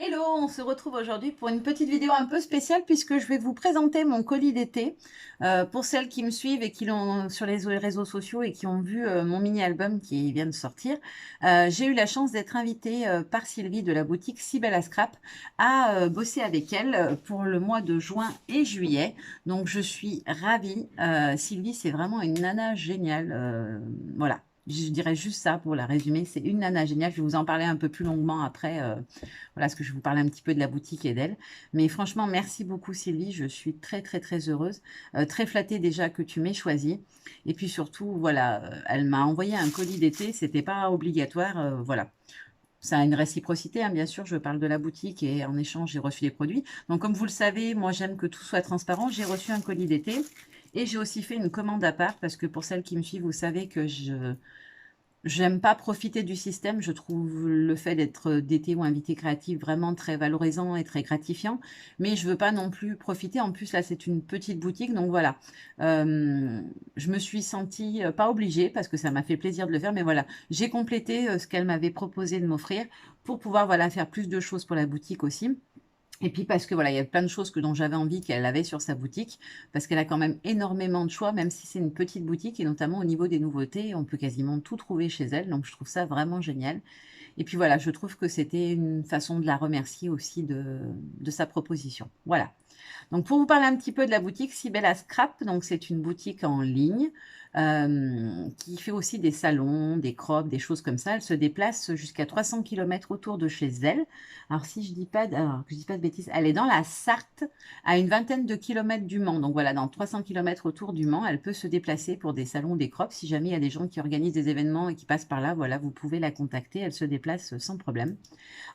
Hello, on se retrouve aujourd'hui pour une petite vidéo un peu spéciale puisque je vais vous présenter mon colis d'été. Pour celles qui me suivent et qui l'ont sur les réseaux sociaux et qui ont vu mon mini-album qui vient de sortir, j'ai eu la chance d'être invitée par Sylvie de la boutique Si Belle à Scrap à bosser avec elle pour le mois de juin et juillet. Donc je suis ravie. Sylvie, c'est vraiment une nana géniale. Voilà. Je dirais juste ça pour la résumer. C'est une nana géniale. Je vais vous en parler un peu plus longuement après. Voilà, parce que je vais vous parler un petit peu de la boutique et d'elle. Mais franchement, merci beaucoup Sylvie. Je suis très, très, très heureuse. Très flattée déjà que tu m'aies choisie. Et puis surtout, voilà, elle m'a envoyé un colis d'été. C'était pas obligatoire. Voilà. Ça a une réciprocité, hein, bien sûr. Je parle de la boutique et en échange, j'ai reçu des produits. Donc, comme vous le savez, moi, j'aime que tout soit transparent. J'ai reçu un colis d'été et j'ai aussi fait une commande à part parce que pour celles qui me suivent, vous savez que j'aime pas profiter du système. Je trouve le fait d'être DT ou invité créatif vraiment très valorisant et très gratifiant. Mais je veux pas non plus profiter. En plus, là, c'est une petite boutique. Donc voilà. Je me suis sentie pas obligée parce que ça m'a fait plaisir de le faire. Mais voilà, j'ai complété ce qu'elle m'avait proposé de m'offrir pour pouvoir voilà, faire plus de choses pour la boutique aussi. Et puis parce que voilà, il y a plein de choses dont j'avais envie qu'elle avait sur sa boutique, parce qu'elle a quand même énormément de choix, même si c'est une petite boutique, et notamment au niveau des nouveautés, on peut quasiment tout trouver chez elle, donc je trouve ça vraiment génial. Et puis voilà, je trouve que c'était une façon de la remercier aussi de sa proposition. Voilà. Donc, pour vous parler un petit peu de la boutique Sibella Scrap, donc c'est une boutique en ligne qui fait aussi des salons, des crop, des choses comme ça. Elle se déplace jusqu'à 300 km autour de chez elle. Alors, si je dis pas alors, que je dis pas de bêtises, elle est dans la Sarthe, à une vingtaine de kilomètres du Mans. Donc voilà, dans 300 km autour du Mans, elle peut se déplacer pour des salons, des crops. Si jamais il y a des gens qui organisent des événements et qui passent par là, voilà, vous pouvez la contacter. Elle se déplace sans problème.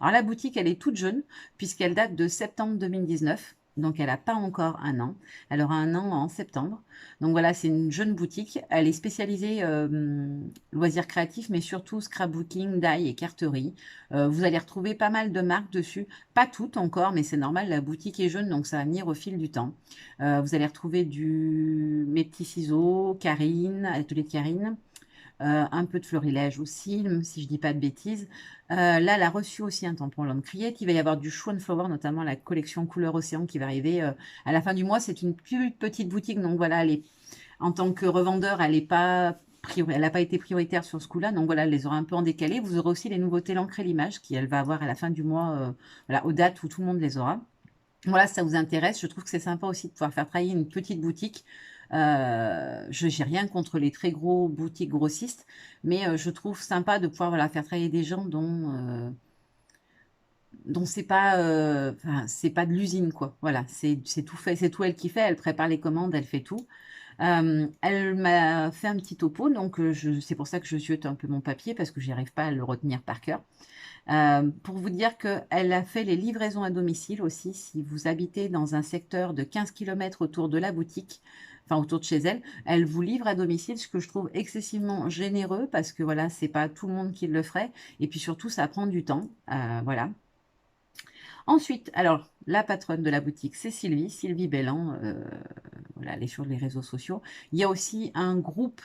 Alors la boutique, elle est toute jeune, puisqu'elle date de septembre 2019. Donc, elle n'a pas encore un an. Elle aura un an en septembre. Donc, voilà, c'est une jeune boutique. Elle est spécialisée loisirs créatifs, mais surtout scrapbooking, die et carterie. Vous allez retrouver pas mal de marques dessus. Pas toutes encore, mais c'est normal. La boutique est jeune, donc ça va venir au fil du temps. Vous allez retrouver Mes Petits Ciseaux, Karine, Atelier de Karine, un peu de florilège aussi, même si je dis pas de bêtises. Là, elle a reçu aussi un tampon L'Homme Criette. Il va y avoir du Show and Flower, notamment la collection Couleur Océan qui va arriver à la fin du mois. C'est une plus petite boutique, donc voilà, en tant que revendeur, elle n'a pas été prioritaire sur ce coup-là, donc voilà, elle les aura un peu en décalé. Vous aurez aussi les nouveautés L'Encre et l'Image qui, elle va avoir à la fin du mois, voilà, aux dates où tout le monde les aura. Voilà, si ça vous intéresse, je trouve que c'est sympa aussi de pouvoir faire travailler une petite boutique. Je n'ai rien contre les très gros boutiques grossistes, mais je trouve sympa de pouvoir voilà, faire travailler des gens dont c'est pas de l'usine, quoi. Voilà, c'est tout fait, c'est tout elle qui fait, elle prépare les commandes, elle fait tout. Elle m'a fait un petit topo, donc c'est pour ça que je ziote un peu mon papier, parce que j'arrive pas à le retenir par cœur. Pour vous dire qu'elle a fait les livraisons à domicile aussi. Si vous habitez dans un secteur de 15 km autour de la boutique, enfin autour de chez elle, elle vous livre à domicile, ce que je trouve excessivement généreux parce que voilà, c'est pas tout le monde qui le ferait. Et puis surtout, ça prend du temps. Voilà. Ensuite, alors, la patronne de la boutique, c'est Sylvie, Sylvie Bellan. Voilà, elle est sur les réseaux sociaux. Il y a aussi un groupe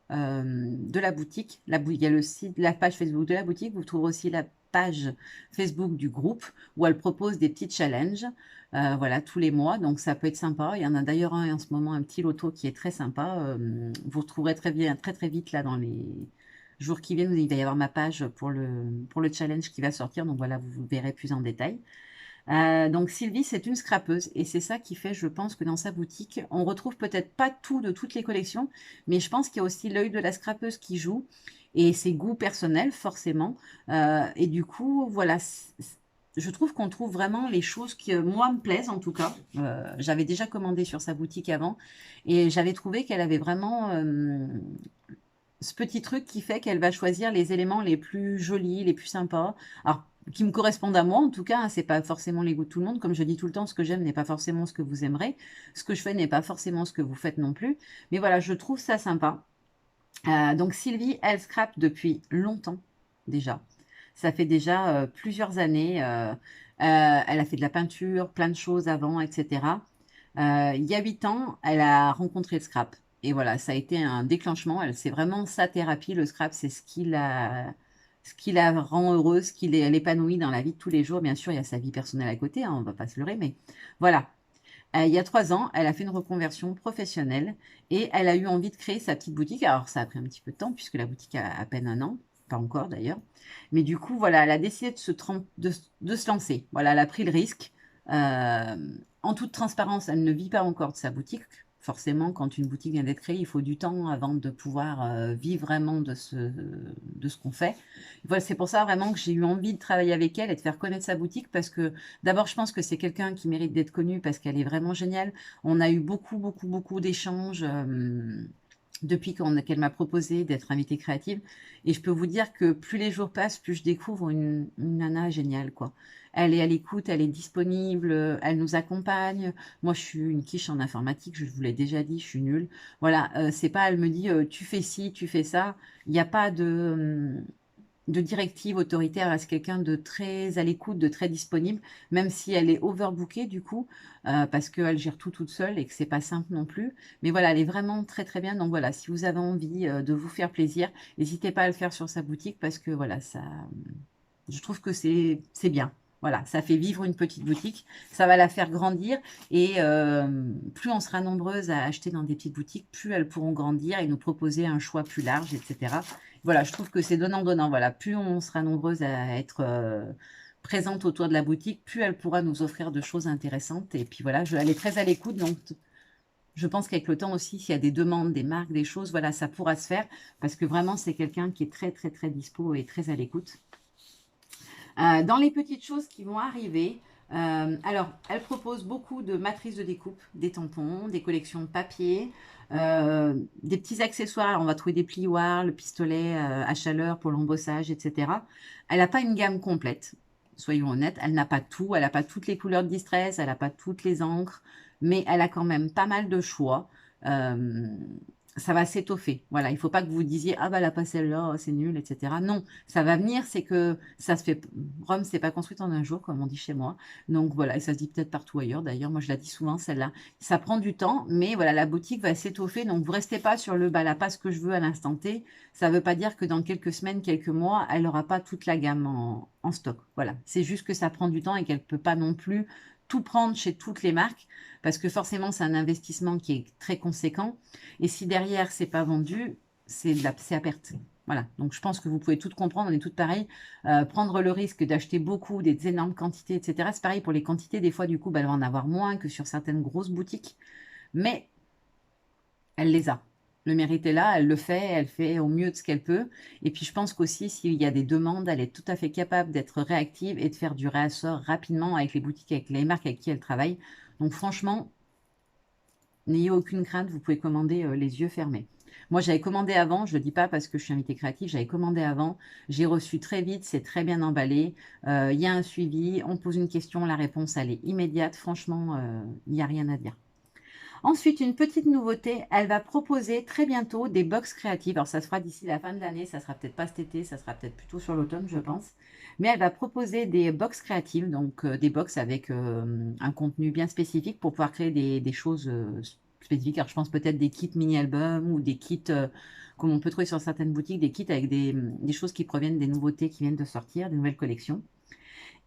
de la boutique. Il y a le site, la page Facebook de la boutique. Vous trouverez aussi la page Facebook du groupe où elle propose des petits challenges. Voilà, tous les mois. Donc, ça peut être sympa. Il y en a d'ailleurs un en ce moment, un petit loto qui est très sympa. Vous retrouverez très bien, très très vite là dans les jours qui viennent. Il va y avoir ma page pour le challenge qui va sortir. Donc, voilà, vous verrez plus en détail. Donc Sylvie, c'est une scrapeuse et c'est ça qui fait, je pense, que dans sa boutique, on retrouve peut-être pas tout de toutes les collections, mais je pense qu'il y a aussi l'œil de la scrapeuse qui joue et ses goûts personnels, forcément. Et du coup, voilà, je trouve qu'on trouve vraiment les choses qui, moi, me plaisent en tout cas. J'avais déjà commandé sur sa boutique avant et j'avais trouvé qu'elle avait vraiment ce petit truc qui fait qu'elle va choisir les éléments les plus jolis, les plus sympas. Alors, qui me correspondent à moi, en tout cas, hein, c'est pas forcément les goûts de tout le monde. Comme je dis tout le temps, ce que j'aime n'est pas forcément ce que vous aimerez. Ce que je fais n'est pas forcément ce que vous faites non plus. Mais voilà, je trouve ça sympa. Donc Sylvie, elle scrape depuis longtemps déjà. Ça fait déjà plusieurs années. Elle a fait de la peinture, plein de choses avant, etc. Il y a 8 ans, elle a rencontré le scrap. Et voilà, ça a été un déclenchement. C'est vraiment sa thérapie, le scrap. ce qui la rend heureuse, ce qui l'épanouit dans la vie de tous les jours. Bien sûr, il y a sa vie personnelle à côté, hein, on ne va pas se leurrer, mais voilà. Il y a 3 ans, elle a fait une reconversion professionnelle et elle a eu envie de créer sa petite boutique. Alors, ça a pris un petit peu de temps puisque la boutique a à peine un an, pas encore d'ailleurs. Mais du coup, voilà, elle a décidé de se lancer. Voilà, elle a pris le risque. Euh, En toute transparence, elle ne vit pas encore de sa boutique. Forcément, quand une boutique vient d'être créée, il faut du temps avant de pouvoir vivre vraiment de ce qu'on fait. Voilà, c'est pour ça vraiment que j'ai eu envie de travailler avec elle et de faire connaître sa boutique parce que d'abord, je pense que c'est quelqu'un qui mérite d'être connu parce qu'elle est vraiment géniale. On a eu beaucoup, beaucoup, beaucoup d'échanges depuis qu'elle m'a proposé d'être invitée créative. Et je peux vous dire que plus les jours passent, plus je découvre une nana géniale, quoi. Elle est à l'écoute, elle est disponible, elle nous accompagne. Moi, je suis une quiche en informatique, je vous l'ai déjà dit, je suis nulle. Voilà, c'est pas, elle me dit, tu fais ci, tu fais ça. Il n'y a pas de directive autoritaire, elle reste quelqu'un de très à l'écoute, de très disponible, même si elle est overbookée du coup, parce qu'elle gère tout toute seule et que c'est pas simple non plus. Mais voilà, elle est vraiment très très bien. Donc voilà, si vous avez envie de vous faire plaisir, n'hésitez pas à le faire sur sa boutique parce que voilà, ça, je trouve que c'est bien. Voilà, ça fait vivre une petite boutique, ça va la faire grandir et plus on sera nombreuses à acheter dans des petites boutiques, plus elles pourront grandir et nous proposer un choix plus large, etc. Voilà, je trouve que c'est donnant-donnant. Voilà, plus on sera nombreuses à être présentes autour de la boutique, plus elle pourra nous offrir de choses intéressantes. Et puis voilà, elle est très à l'écoute, donc je pense qu'avec le temps aussi, s'il y a des demandes, des marques, des choses, voilà, ça pourra se faire parce que vraiment, c'est quelqu'un qui est très, très, très dispo et très à l'écoute. Dans les petites choses qui vont arriver, alors, elle propose beaucoup de matrices de découpe, des tampons, des collections de papier, des petits accessoires. On va trouver des plioirs, le pistolet à chaleur pour l'embossage, etc. Elle n'a pas une gamme complète, soyons honnêtes. Elle n'a pas tout, elle n'a pas toutes les couleurs de distress, elle n'a pas toutes les encres, mais elle a quand même pas mal de choix. Euh, Ça va s'étoffer. Voilà, il ne faut pas que vous disiez ah bah elle a pas celle-là, oh, c'est nul, etc. Non, ça va venir, c'est que ça se fait. Rome, c'est pas construite en un jour, comme on dit chez moi. Donc voilà, et ça se dit peut-être partout ailleurs. D'ailleurs, moi je la dis souvent celle-là. Ça prend du temps, mais voilà, la boutique va s'étoffer. Donc vous restez pas sur le bah là, pas ce que je veux à l'instant T. Ça ne veut pas dire que dans quelques semaines, quelques mois, elle n'aura pas toute la gamme en stock. Voilà, c'est juste que ça prend du temps et qu'elle peut pas non plus tout prendre chez toutes les marques parce que forcément c'est un investissement qui est très conséquent. Et si derrière, c'est pas vendu, c'est à perte. Voilà. Donc, je pense que vous pouvez toutes comprendre, on est toutes pareilles. Prendre le risque d'acheter beaucoup, des énormes quantités, etc. C'est pareil pour les quantités. Des fois, du coup, bah, elle va en avoir moins que sur certaines grosses boutiques. Mais elle les a. Le mérite est là, elle le fait, elle fait au mieux de ce qu'elle peut. Et puis, je pense qu'aussi, s'il y a des demandes, elle est tout à fait capable d'être réactive et de faire du réassort rapidement avec les boutiques, avec les marques avec qui elle travaille. Donc, franchement, n'ayez aucune crainte, vous pouvez commander les yeux fermés. Moi, j'avais commandé avant, je ne le dis pas parce que je suis invitée créative, j'avais commandé avant, j'ai reçu très vite, c'est très bien emballé, il y a un suivi, on pose une question, la réponse, elle est immédiate, franchement, il n'y a rien à dire. Ensuite, une petite nouveauté, elle va proposer très bientôt des box créatives. Alors, ça se fera d'ici la fin de l'année, ça sera peut-être pas cet été, ça sera peut-être plutôt sur l'automne, je pense. Mais elle va proposer des box créatives, donc des box avec un contenu bien spécifique pour pouvoir créer des choses spécifiques. Alors, je pense peut-être des kits mini-albums ou des kits, comme on peut trouver sur certaines boutiques, des kits avec des choses qui proviennent des nouveautés qui viennent de sortir, des nouvelles collections.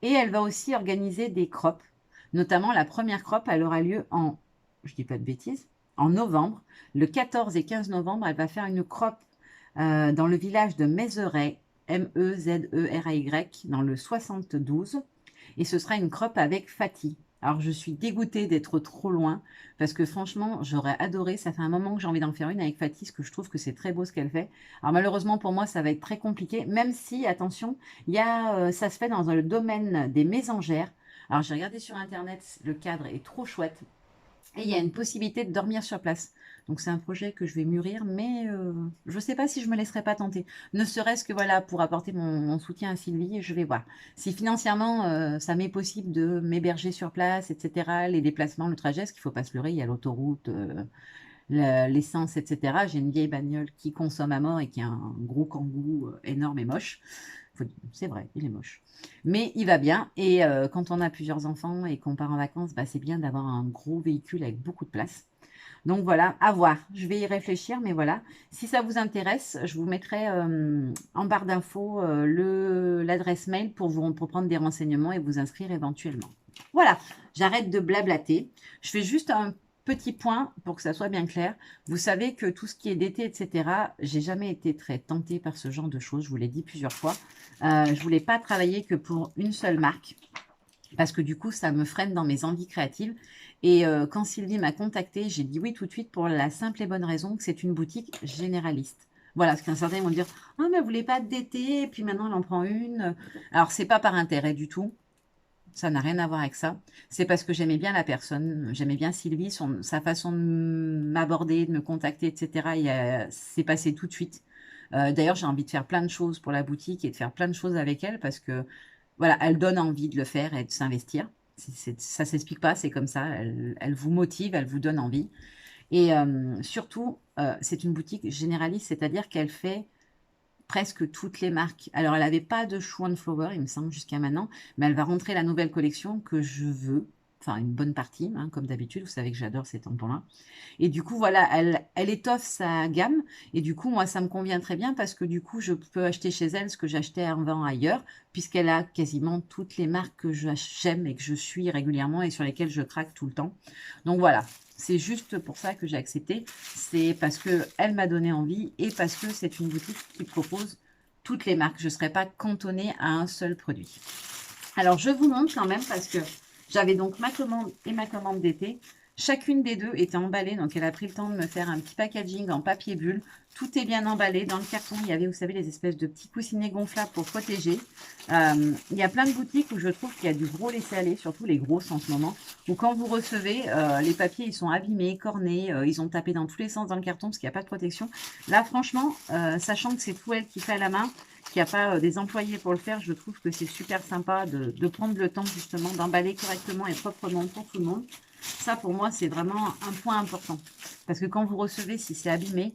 Et elle va aussi organiser des crops. Notamment, la première crop, elle aura lieu je dis pas de bêtises, en novembre. Le 14 et 15 novembre, elle va faire une crop dans le village de Mézeray, Mezeray, dans le 72. Et ce sera une crop avec Fatih. Alors, je suis dégoûtée d'être trop loin parce que franchement, j'aurais adoré. Ça fait un moment que j'ai envie d'en faire une avec Fatih parce que je trouve que c'est très beau ce qu'elle fait. Alors, malheureusement, pour moi, ça va être très compliqué, même si, attention, ça se fait dans le domaine des mésangères. Alors, j'ai regardé sur Internet, le cadre est trop chouette. Et il y a une possibilité de dormir sur place. Donc c'est un projet que je vais mûrir, mais je ne sais pas si je me laisserai pas tenter. Ne serait-ce que voilà, pour apporter mon soutien à Sylvie, je vais voir. Si financièrement, ça m'est possible de m'héberger sur place, etc., les déplacements, le trajet, parce qu'il ne faut pas se leurrer, il y a l'autoroute, l'essence, etc. J'ai une vieille bagnole qui consomme à mort et qui a un gros kangou énorme et moche. C'est vrai, il est moche. Mais il va bien. Et quand on a plusieurs enfants et qu'on part en vacances, bah, c'est bien d'avoir un gros véhicule avec beaucoup de place. Donc voilà, à voir. Je vais y réfléchir, mais voilà. Si ça vous intéresse, je vous mettrai en barre d'infos l'adresse mail pour prendre des renseignements et vous inscrire éventuellement. Voilà, j'arrête de blablater. Je fais juste un petit point pour que ça soit bien clair. Vous savez que tout ce qui est d'été, etc., j'ai jamais été très tentée par ce genre de choses. Je vous l'ai dit plusieurs fois. Je voulais pas travailler que pour une seule marque parce que du coup, ça me freine dans mes envies créatives. Et quand Sylvie m'a contactée, j'ai dit oui tout de suite pour la simple et bonne raison que c'est une boutique généraliste. Voilà, parce qu'un certain vont dire « Ah, mais vous voulez pas d'été, et puis maintenant, elle en prend une. » Alors, c'est pas par intérêt du tout. Ça n'a rien à voir avec ça. C'est parce que j'aimais bien la personne, j'aimais bien Sylvie, sa façon de m'aborder, de me contacter, etc. C'est passé tout de suite. D'ailleurs, j'ai envie de faire plein de choses pour la boutique et de faire plein de choses avec elle parce que voilà, elle donne envie de le faire et de s'investir. Ça s'explique pas, c'est comme ça. Elle vous motive, elle vous donne envie. Et surtout, c'est une boutique généraliste, c'est-à-dire qu'elle fait presque toutes les marques. Alors, elle n'avait pas de Shoe and Flower, il me semble, jusqu'à maintenant, mais elle va rentrer la nouvelle collection que je veux. Enfin, une bonne partie, hein, comme d'habitude. Vous savez que j'adore ces tampons-là. Et du coup, voilà, elle étoffe sa gamme. Et du coup, moi, ça me convient très bien parce que du coup, je peux acheter chez elle ce que j'achetais avant ailleurs, puisqu'elle a quasiment toutes les marques que j'aime et que je suis régulièrement et sur lesquelles je craque tout le temps. Donc voilà, c'est juste pour ça que j'ai accepté. C'est parce qu'elle m'a donné envie et parce que c'est une boutique qui propose toutes les marques. Je ne serai pas cantonnée à un seul produit. Alors, je vous montre quand même parce que j'avais donc ma commande et ma commande d'été. Chacune des deux était emballée, donc elle a pris le temps de me faire un petit packaging en papier bulle. Tout est bien emballé. Dans le carton, il y avait, vous savez, les espèces de petits coussinets gonflables pour protéger. Il y a plein de boutiques où je trouve qu'il y a du gros laisser-aller, surtout les grosses en ce moment, où quand vous recevez, les papiers, ils sont abîmés, cornés, ils ont tapé dans tous les sens dans le carton parce qu'il n'y a pas de protection. Là, franchement, sachant que c'est tout elle qui fait à la main, qu'il n'y a pas des employés pour le faire, je trouve que c'est super sympa de prendre le temps justement d'emballer correctement et proprement pour tout le monde. Ça, pour moi, c'est vraiment un point important. Parce que quand vous recevez, si c'est abîmé,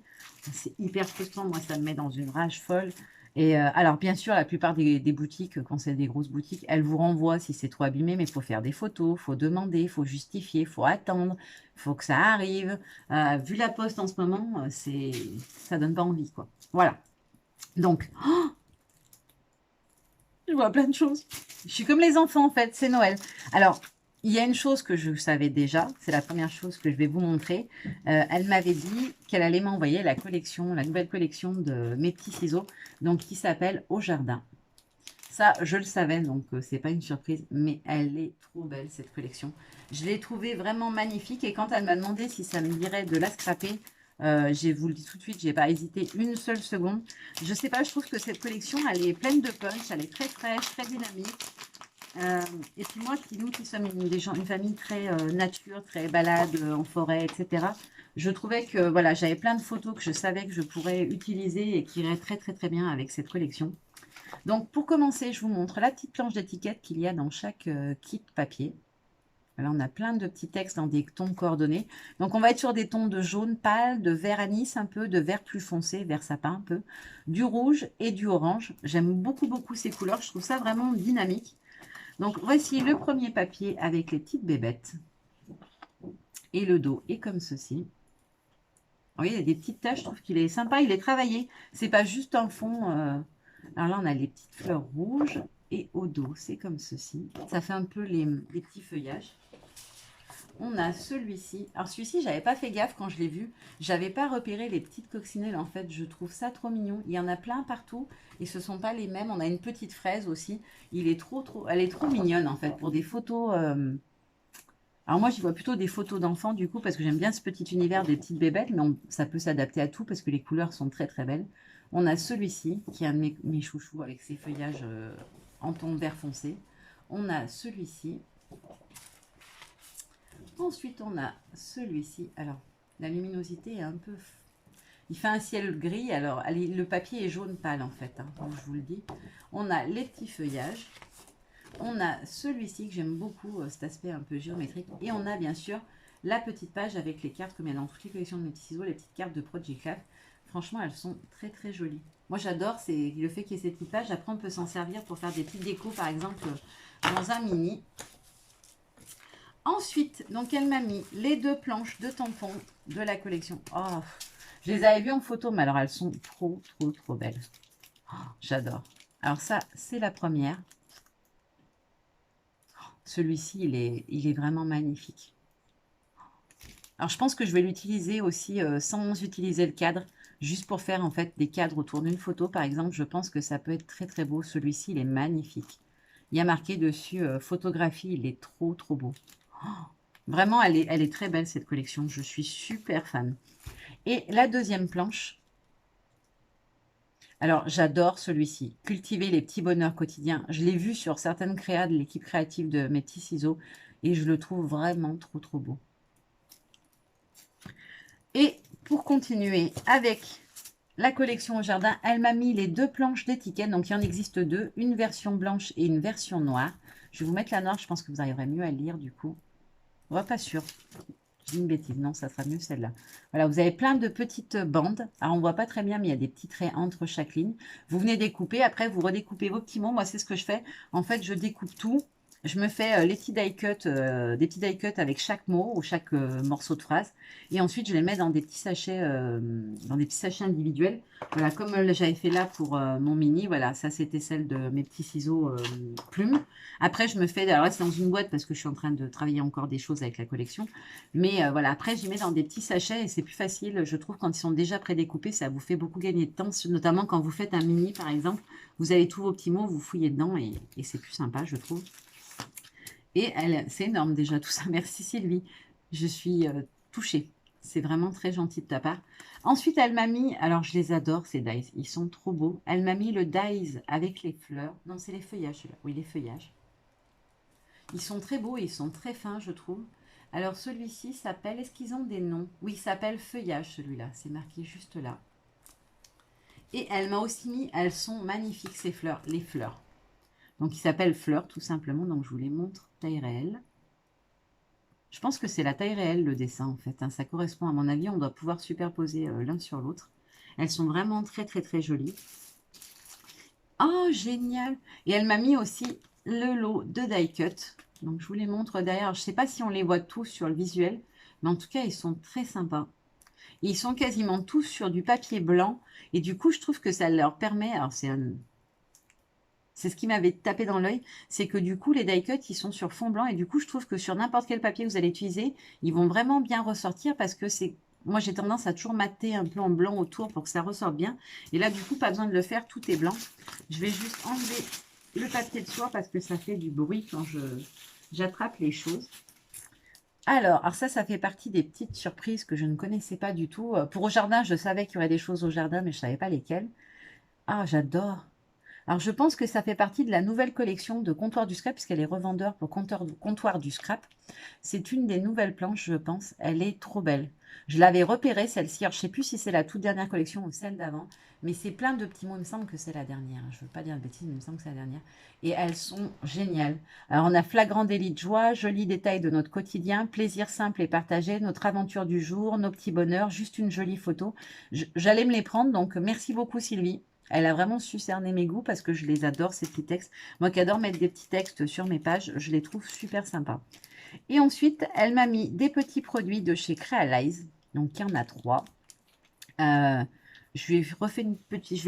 c'est hyper frustrant. Moi, ça me met dans une rage folle. Et alors, bien sûr, la plupart des boutiques, quand c'est des grosses boutiques, elles vous renvoient si c'est trop abîmé, mais il faut faire des photos, il faut demander, il faut justifier, il faut attendre, il faut que ça arrive. Vu la poste en ce moment, ça donne pas envie, quoi. Voilà. Donc, je vois plein de choses. Je suis comme les enfants, en fait, c'est Noël. Alors, il y a une chose que je savais déjà, c'est la première chose que je vais vous montrer. Elle m'avait dit qu'elle allait m'envoyer la collection, la nouvelle collection de mes petits ciseaux, donc qui s'appelle Au Jardin. Ça, je le savais, donc c'est pas une surprise, mais elle est trop belle, cette collection. Je l'ai trouvée vraiment magnifique, et quand elle m'a demandé si ça me dirait de la scraper, je vous le dis tout de suite, j'ai pas hésité une seule seconde. Je sais pas, je trouve que cette collection, elle est pleine de punch, elle est très fraîche, très dynamique. Et puis moi, nous qui sommes une famille très nature, très balade en forêt, etc., je trouvais que voilà, j'avais plein de photos que je savais que je pourrais utiliser et qui iraient très très très bien avec cette collection. Donc, pour commencer, je vous montre la petite planche d'étiquette qu'il y a dans chaque kit papier. Là, on a plein de petits textes dans des tons coordonnés. Donc, on va être sur des tons de jaune pâle, de vert anis un peu, de vert plus foncé, vert sapin un peu, du rouge et du orange. J'aime beaucoup, beaucoup ces couleurs. Je trouve ça vraiment dynamique. Donc, voici le premier papier avec les petites bébêtes. Et le dos est comme ceci. Vous voyez, il y a des petites taches. Je trouve qu'il est sympa. Il est travaillé. C'est pas juste un fond... Alors là, on a les petites fleurs rouges et au dos, c'est comme ceci. Ça fait un peu les petits feuillages. On a celui-ci. Alors celui-ci, j'avais pas fait gaffe quand je l'ai vu. J'avais pas repéré les petites coccinelles. En fait, je trouve ça trop mignon. Il y en a plein partout et ce sont pas les mêmes. On a une petite fraise aussi. Elle est trop mignonne en fait pour des photos. Alors moi, j'y vois plutôt des photos d'enfants du coup parce que j'aime bien ce petit univers des petites bébêtes, mais ça peut s'adapter à tout parce que les couleurs sont très très belles. On a celui-ci qui est un de mes chouchous avec ses feuillages en ton vert foncé. On a celui-ci. Ensuite, on a celui-ci. Alors, la luminosité est un peu... Il fait un ciel gris, alors le papier est jaune pâle en fait, hein, comme je vous le dis. On a les petits feuillages. On a celui-ci que j'aime beaucoup, cet aspect un peu géométrique. Et on a bien sûr la petite page avec les cartes, comme il y a dans toutes les collections de mes petits ciseaux, les petites cartes de Project Craft. Franchement, elles sont très très jolies. Moi j'adore, c'est le fait qu'il y ait ces petites pages. Après, on peut s'en servir pour faire des petites décos, par exemple, dans un mini. Ensuite, donc elle m'a mis les 2 planches de tampons de la collection. Oh, je les avais vues en photo, mais alors elles sont trop, trop, trop belles. Oh, j'adore. Alors ça, c'est la première. Celui-ci, il est vraiment magnifique. Alors, je pense que je vais l'utiliser aussi sans utiliser le cadre, juste pour faire en fait des cadres autour d'une photo, par exemple. Je pense que ça peut être très, très beau. Celui-ci, il est magnifique. Il y a marqué dessus photographie. Il est trop, trop beau. Oh, vraiment, elle est très belle, cette collection. Je suis super fan. Et la deuxième planche, alors j'adore celui-ci. Cultiver les petits bonheurs quotidiens. Je l'ai vu sur certaines créas de l'équipe créative de Mes Petits Ciseaux et je le trouve vraiment trop, trop beau. Et pour continuer avec la collection au jardin, elle m'a mis les 2 planches d'étiquette. Donc, il en existe 2, une version blanche et une version noire. Je vais vous mettre la noire, je pense que vous arriverez mieux à lire du coup. Ouais, pas sûr. Je dis une bêtise, non, ça sera mieux celle-là. Voilà, vous avez plein de petites bandes. Alors, on ne voit pas très bien, mais il y a des petits traits entre chaque ligne. Vous venez découper, après, vous redécoupez vos petits mots. Moi, c'est ce que je fais. En fait, je découpe tout. Je me fais les petits die cuts, des petits die cuts avec chaque mot ou chaque morceau de phrase. Et ensuite, je les mets dans des petits sachets individuels. Voilà, comme j'avais fait là pour mon mini. Voilà, ça, c'était celle de mes petits ciseaux plumes. Après, je me fais, alors là, c'est dans une boîte parce que je suis en train de travailler encore des choses avec la collection. Mais voilà, après, j'y mets dans des petits sachets et c'est plus facile. Je trouve, quand ils sont déjà prédécoupés, ça vous fait beaucoup gagner de temps. Notamment quand vous faites un mini, par exemple. Vous avez tous vos petits mots, vous fouillez dedans et c'est plus sympa, je trouve. Et c'est énorme déjà tout ça. Merci Sylvie. Je suis touchée. C'est vraiment très gentil de ta part. Ensuite, elle m'a mis, alors je les adore ces dies, ils sont trop beaux. Elle m'a mis le dies avec les fleurs. Non, c'est les feuillages, celui-là. Oui, les feuillages. Ils sont très beaux et ils sont très fins, je trouve. Alors celui-ci s'appelle, est-ce qu'ils ont des noms? Oui, il s'appelle Feuillage celui-là, c'est marqué juste là. Et elle m'a aussi mis, elles sont magnifiques ces fleurs, les fleurs. Donc il s'appelle Fleurs tout simplement, donc je vous les montre, taille réelle. Je pense que c'est la taille réelle le dessin en fait, hein. Ça correspond à mon avis, on doit pouvoir superposer l'un sur l'autre. Elles sont vraiment très très très jolies. Oh génial! Et elle m'a mis aussi le lot de die cut. Donc je vous les montre derrière. Je ne sais pas si on les voit tous sur le visuel, mais en tout cas ils sont très sympas. Et ils sont quasiment tous sur du papier blanc. Et du coup je trouve que ça leur permet, alors c'est ce qui m'avait tapé dans l'œil, c'est que du coup, les die cuts, ils sont sur fond blanc. Et du coup, je trouve que sur n'importe quel papier que vous allez utiliser, ils vont vraiment bien ressortir parce que c'est... Moi, j'ai tendance à toujours mater un peu en blanc autour pour que ça ressorte bien. Et là, du coup, pas besoin de le faire, tout est blanc. Je vais juste enlever le papier de soie parce que ça fait du bruit quand j'attrape les choses. Alors ça fait partie des petites surprises que je ne connaissais pas du tout. Pour au jardin, je savais qu'il y aurait des choses au jardin, mais je ne savais pas lesquelles. Ah, j'adore! Alors, je pense que ça fait partie de la nouvelle collection de Comptoir du Scrap, puisqu'elle est revendeur pour Comptoir du Scrap. C'est une des nouvelles planches, je pense. Elle est trop belle. Je l'avais repérée, celle-ci. Alors, je ne sais plus si c'est la toute dernière collection ou celle d'avant, mais c'est plein de petits mots. Il me semble que c'est la dernière. Je ne veux pas dire de bêtises, mais il me semble que c'est la dernière. Et elles sont géniales. Alors, on a flagrant délit de joie, joli détail de notre quotidien, plaisir simple et partagé, notre aventure du jour, nos petits bonheurs, juste une jolie photo. J'allais me les prendre, donc merci beaucoup Sylvie. Elle a vraiment su cerner mes goûts parce que je les adore, ces petits textes. Moi qui adore mettre des petits textes sur mes pages, je les trouve super sympas. Et ensuite, elle m'a mis des petits produits de chez Crealize. Donc, il y en a 3. Je vais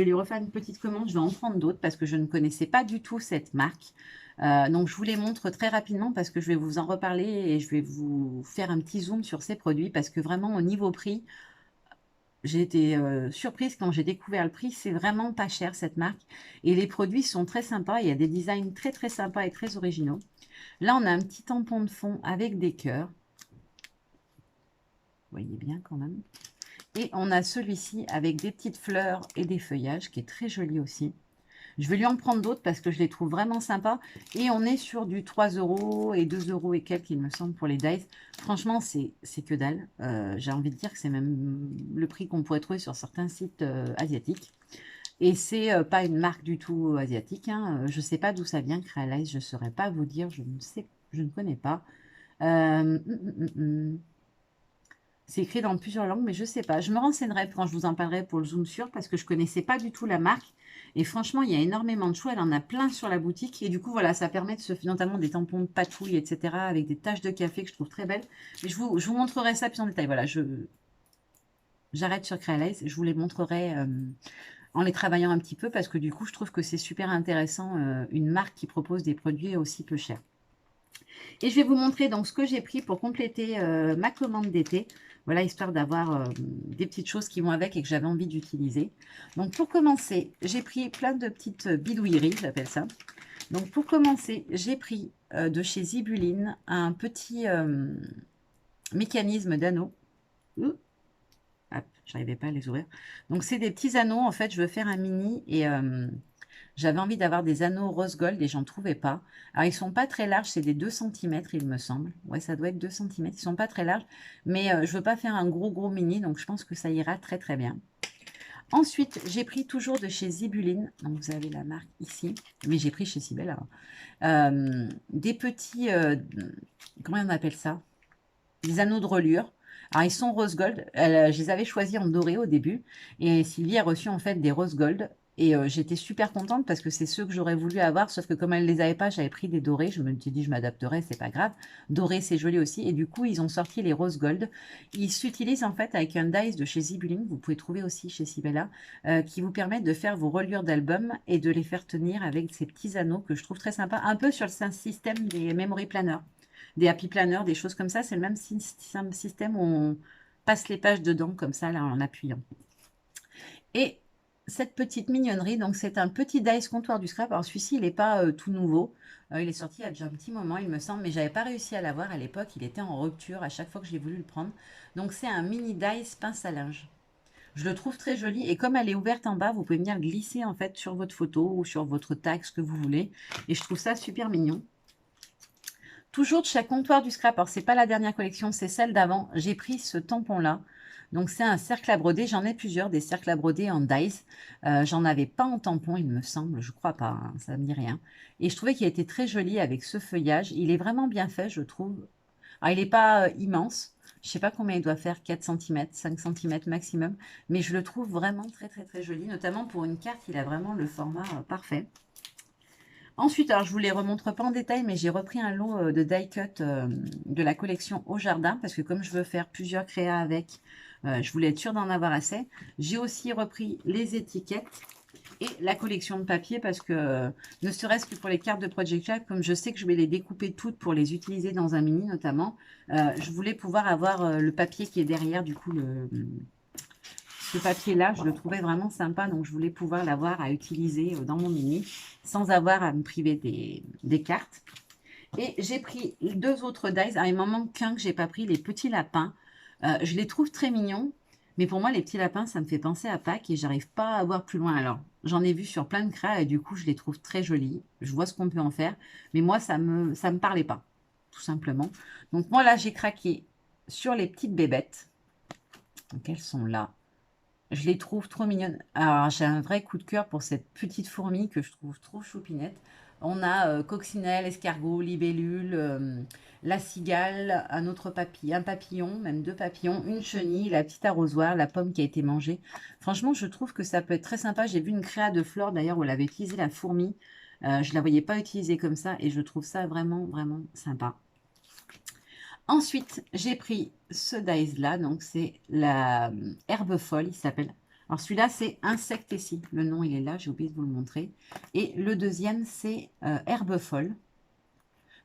lui refaire une petite commande. Je vais en prendre d'autres parce que je ne connaissais pas du tout cette marque. Donc, je vous les montre très rapidement parce que je vais vous en reparler et je vais vous faire un petit zoom sur ces produits parce que vraiment, au niveau prix, j'ai été surprise quand j'ai découvert le prix. C'est vraiment pas cher cette marque. Et les produits sont très sympas. Il y a des designs très très sympas et très originaux. Là, on a un petit tampon de fond avec des cœurs. Vous voyez bien quand même. Et on a celui-ci avec des petites fleurs et des feuillages qui est très joli aussi. Je vais lui en prendre d'autres parce que je les trouve vraiment sympas. Et on est sur du 3 € et 2 € et quelques, il me semble, pour les dies. Franchement, c'est que dalle. J'ai envie de dire que c'est même le prix qu'on pourrait trouver sur certains sites asiatiques. Et c'est pas une marque du tout asiatique, hein. Je ne sais pas d'où ça vient, Crealize. Je ne saurais pas vous dire. Je ne connais pas. C'est écrit dans plusieurs langues, mais je ne sais pas. Je me renseignerai quand je vous en parlerai pour le zoom sur parce que je ne connaissais pas du tout la marque. Et franchement, il y a énormément de choix. Elle en a plein sur la boutique. Et du coup, voilà, ça permet de se faire notamment des tampons de patouille, etc. avec des taches de café que je trouve très belles. Mais je vous montrerai ça plus en détail. Voilà, j'arrête sur Crealize. Je vous les montrerai en les travaillant un petit peu parce que du coup, je trouve que c'est super intéressant une marque qui propose des produits aussi peu chers. Et je vais vous montrer donc ce que j'ai pris pour compléter ma commande d'été. Voilà, histoire d'avoir des petites choses qui vont avec et que j'avais envie d'utiliser. Donc pour commencer, j'ai pris plein de petites bidouilleries, j'appelle ça. Donc pour commencer, j'ai pris de chez Zibuline un petit mécanisme d'anneau. J'arrivais pas à les ouvrir. Donc c'est des petits anneaux, en fait, je veux faire un mini et j'avais envie d'avoir des anneaux rose gold et j'en trouvais pas. Alors, ils sont pas très larges, c'est des 2 centimètres, il me semble. Ouais, ça doit être 2 centimètres. Ils sont pas très larges, mais je veux pas faire un gros mini, donc je pense que ça ira très bien. Ensuite, j'ai pris toujours de chez Zibuline. Donc, vous avez la marque ici, mais j'ai pris chez Sibella. Des petits, comment on appelle ça? Des anneaux de reliure. Alors, ils sont rose gold. Je les avais choisis en doré au début. Et Sylvie a reçu en fait des rose gold. Et j'étais super contente parce que c'est ceux que j'aurais voulu avoir. Sauf que comme elle ne les avait pas, j'avais pris des dorés. Je me suis dit, je m'adapterai, c'est pas grave. Doré, c'est joli aussi. Et du coup, ils ont sorti les rose gold. Ils s'utilisent en fait avec un dice de chez Zibuline. Vous pouvez trouver aussi chez Sibella. Qui vous permettent de faire vos reliures d'album et de les faire tenir avec ces petits anneaux que je trouve très sympa. Un peu sur le système des memory planners, des happy planners, des choses comme ça. C'est le même système où on passe les pages dedans, comme ça, là, en appuyant. Et cette petite mignonnerie, donc c'est un petit dice comptoir du scrap. Alors celui-ci, il n'est pas tout nouveau. Il est sorti il y a déjà un petit moment, il me semble, mais j'avais pas réussi à l'avoir à l'époque. Il était en rupture à chaque fois que j'ai voulu le prendre. Donc c'est un mini dice pince à linge. Je le trouve très joli et comme elle est ouverte en bas, vous pouvez venir glisser en fait sur votre photo ou sur votre tag, ce que vous voulez. Et je trouve ça super mignon. Toujours de chaque comptoir du scrap. Alors, c'est pas la dernière collection, c'est celle d'avant. J'ai pris ce tampon-là. Donc, c'est un cercle à broder. J'en ai plusieurs, des cercles à broder en dice. J'en avais pas en tampon, il me semble. Je crois pas, hein, ça me dit rien. Et je trouvais qu'il était très joli avec ce feuillage. Il est vraiment bien fait, je trouve. Alors, il n'est pas immense. Je sais pas combien il doit faire, 4 cm, 5 cm maximum. Mais je le trouve vraiment très joli. Notamment pour une carte, il a vraiment le format parfait. Ensuite, alors je ne vous les remontre pas en détail, mais j'ai repris un lot de die cut de la collection Au Jardin, parce que comme je veux faire plusieurs créas avec, je voulais être sûre d'en avoir assez. J'ai aussi repris les étiquettes et la collection de papier, parce que ne serait-ce que pour les cartes de Project Club, comme je sais que je vais les découper toutes pour les utiliser dans un mini notamment, je voulais pouvoir avoir le papier qui est derrière, du coup, ce papier-là, je le trouvais vraiment sympa, donc je voulais pouvoir l'avoir à utiliser dans mon mini sans avoir à me priver des cartes. Et j'ai pris 2 autres dies. Alors, il m'en manque qu'un que j'ai pas pris, les petits lapins. Je les trouve très mignons, mais pour moi, les petits lapins, ça me fait penser à Pâques et j'arrive pas à voir plus loin. Alors, j'en ai vu sur plein de créas et du coup, je les trouve très jolis. Je vois ce qu'on peut en faire, mais moi, ça me parlait pas, tout simplement. Donc, moi, là, j'ai craqué sur les petites bébêtes. Donc, elles sont là. Je les trouve trop mignonnes. Alors, j'ai un vrai coup de cœur pour cette petite fourmi que je trouve trop choupinette. On a coccinelle, escargot, libellule, la cigale, un papillon, même 2 papillons, une chenille, la petite arrosoir, la pomme qui a été mangée. Franchement, je trouve que ça peut être très sympa. J'ai vu une créa de Flore d'ailleurs où elle avait utilisé la fourmi. Je ne la voyais pas utiliser comme ça et je trouve ça vraiment sympa. Ensuite, j'ai pris ce dice-là, donc c'est la herbe folle, il s'appelle. Alors celui-là, c'est Insectécie. Le nom, il est là, j'ai oublié de vous le montrer. Et le deuxième, c'est herbe folle.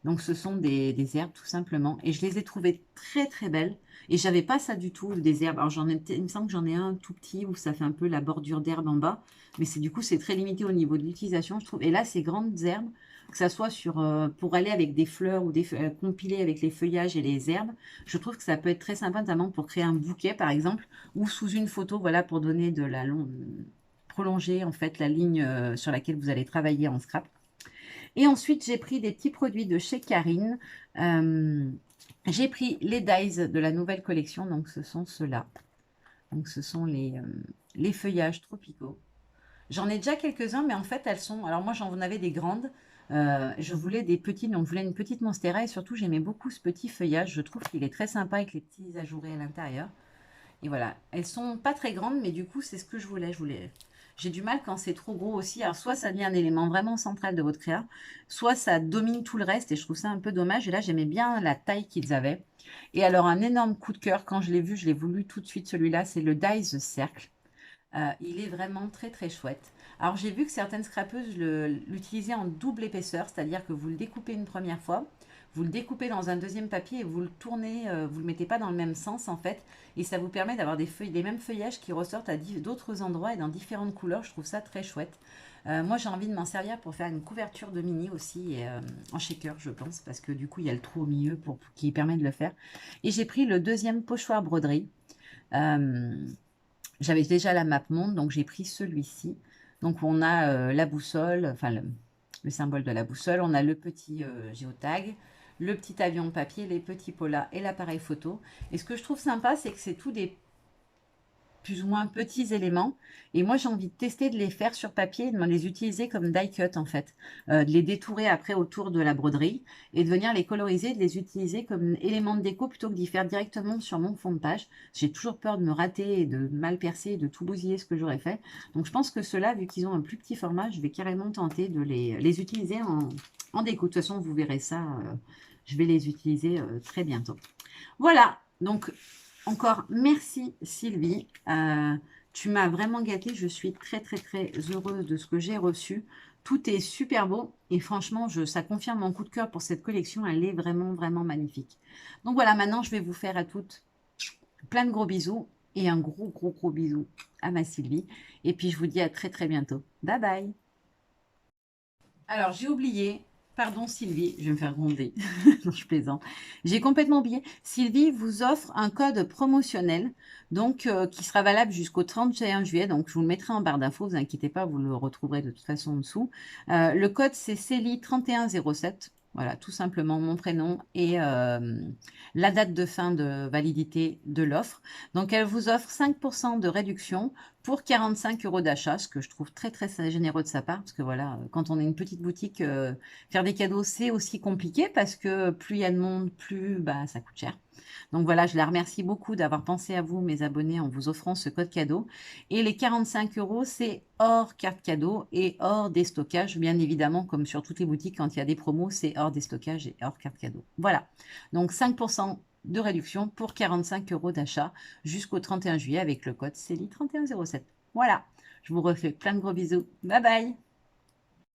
Donc ce sont des herbes tout simplement. Et je les ai trouvées très belles. Et j'avais pas ça du tout, des herbes. Alors il me semble que j'en ai un tout petit où ça fait un peu la bordure d'herbe en bas. Mais du coup, c'est très limité au niveau de l'utilisation, je trouve. Et là, ces grandes herbes, que ça soit pour aller avec des fleurs ou compiler avec les feuillages et les herbes, je trouve que ça peut être très sympa, notamment pour créer un bouquet, par exemple, ou sous une photo, voilà, pour donner de la prolonger en fait la ligne sur laquelle vous allez travailler en scrap. Et ensuite, j'ai pris des petits produits de chez Karine. J'ai pris les dies de la nouvelle collection. Donc, ce sont ceux-là. Donc, ce sont les feuillages tropicaux. J'en ai déjà quelques-uns, mais en fait, elles sont... Alors, moi, j'en avais des grandes. Je voulais des petites, donc je voulais une petite monstera. Et surtout, j'aimais beaucoup ce petit feuillage. Je trouve qu'il est très sympa avec les petits ajourés à l'intérieur. Et voilà, elles sont pas très grandes, mais du coup, c'est ce que je voulais. J'ai du mal quand c'est trop gros aussi. Alors, soit ça devient un élément vraiment central de votre créa, soit ça domine tout le reste et je trouve ça un peu dommage. Et là, j'aimais bien la taille qu'ils avaient. Et alors, un énorme coup de cœur, quand je l'ai vu, je l'ai voulu tout de suite, celui-là, c'est le Dies Cercle. Il est vraiment très très chouette. Alors j'ai vu que certaines scrapeuses l'utilisaient en double épaisseur, c'est-à-dire que vous le découpez une première fois, vous le découpez dans un deuxième papier et vous le tournez, vous le mettez pas dans le même sens en fait, et ça vous permet d'avoir des feuilles, des mêmes feuillages qui ressortent à d'autres endroits et dans différentes couleurs. Je trouve ça très chouette. Moi j'ai envie de m'en servir pour faire une couverture de mini aussi, et, en shaker je pense, parce que du coup il y a le trou au milieu qui permet de le faire. Et j'ai pris le deuxième pochoir broderie. Euh, J'avais déjà la map monde, donc j'ai pris celui-ci. Donc on a la boussole, enfin le symbole de la boussole, on a le petit géotag, le petit avion de papier, les petits polas et l'appareil photo. Et ce que je trouve sympa, c'est que c'est tout des plus ou moins petits éléments. Et moi, j'ai envie de tester de les faire sur papier et de me les utiliser comme die cut, en fait. De les détourer après autour de la broderie et de venir les coloriser, de les utiliser comme éléments de déco plutôt que d'y faire directement sur mon fond de page. J'ai toujours peur de me rater et de mal percer et de tout bousiller ce que j'aurais fait. Donc, je pense que ceux-là, vu qu'ils ont un plus petit format, je vais carrément tenter de les utiliser en déco. De toute façon, vous verrez ça. Je vais les utiliser très bientôt. Voilà, donc encore merci Sylvie. Tu m'as vraiment gâtée. Je suis très très très heureuse de ce que j'ai reçu. Tout est super beau et franchement, ça confirme mon coup de cœur pour cette collection. Elle est vraiment vraiment magnifique. Donc voilà, maintenant je vais vous faire à toutes plein de gros bisous et un gros gros gros bisou à ma Sylvie. Et puis je vous dis à très très bientôt. Bye bye. Alors, j'ai oublié, pardon Sylvie, je vais me faire gronder, non, je plaisante. J'ai complètement oublié. Sylvie vous offre un code promotionnel, donc qui sera valable jusqu'au 31 juillet. Donc, je vous le mettrai en barre d'infos, vous inquiétez pas, vous le retrouverez de toute façon en dessous. Le code, c'est CELI3107. Voilà, tout simplement mon prénom et la date de fin de validité de l'offre. Donc, elle vous offre 5% de réduction pour 45 € d'achat, ce que je trouve très très généreux de sa part, parce que voilà, quand on est une petite boutique, faire des cadeaux, c'est aussi compliqué, parce que plus il y a de monde, plus bah, ça coûte cher. Donc voilà, je la remercie beaucoup d'avoir pensé à vous, mes abonnés, en vous offrant ce code cadeau. Et les 45 €, c'est hors carte cadeau et hors déstockage, bien évidemment, comme sur toutes les boutiques, quand il y a des promos, c'est hors déstockage et hors carte cadeau. Voilà, donc 5% de réduction pour 45 € d'achat jusqu'au 31 juillet avec le code CELI3107. Voilà, je vous refais plein de gros bisous. Bye bye.